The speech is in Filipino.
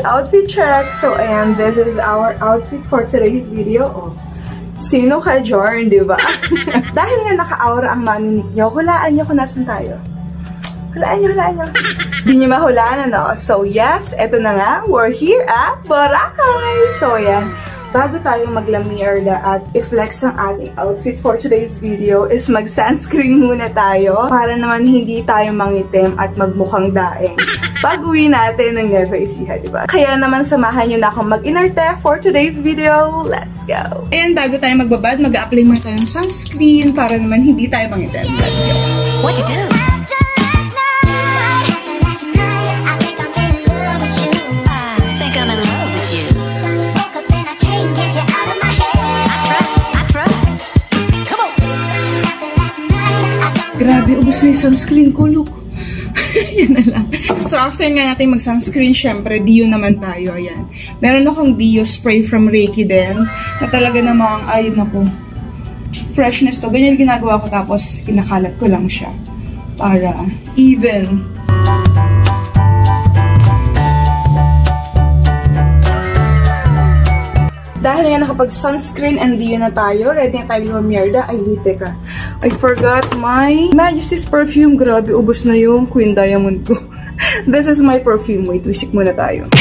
Outfit check! So, ayan, this is our outfit for today's video. Oh, sino ka, Jorn, di ba? Dahil nga naka-aura ang mami niyo, hulaan niyo kung nasan tayo. Hulaan niyo. Di niyo mahulaan, ano? So, yes, eto na nga. We're here at Boracay! So, ayan. Bago tayo maglamierda at i-flex ang ating outfit for today's video is mag-sunscreen muna tayo para naman hindi tayo mangitim at magmukhang daeng. Pag-uwi natin ng Nueva Ecija, diba? Kaya naman samahan nyo na akong mag-inarte for today's video. Let's go! And bago tayo magbabad, mag-a-apply muna tayo ng sunscreen para naman hindi tayo mangitim. Let's go! What you do? Grabe, ubos na yung sunscreen ko, look. Yan na lang. So, after nga natin mag-sunscreen, syempre, Dio naman tayo, ayan. Meron akong Dio spray from Reiki din, na talaga namang, ay, naku, freshness to. Ganyan ginagawa ko, tapos kinakalat ko lang siya. Para even. Dahil nga nakapag-sunscreen and Dio na tayo, ready na tayo lumierda. Ay, wait, teka. I forgot my Majesty's perfume. Grabe, ubos na yung Queen Diamond ko. This is my perfume. Wait, wisik muna tayo.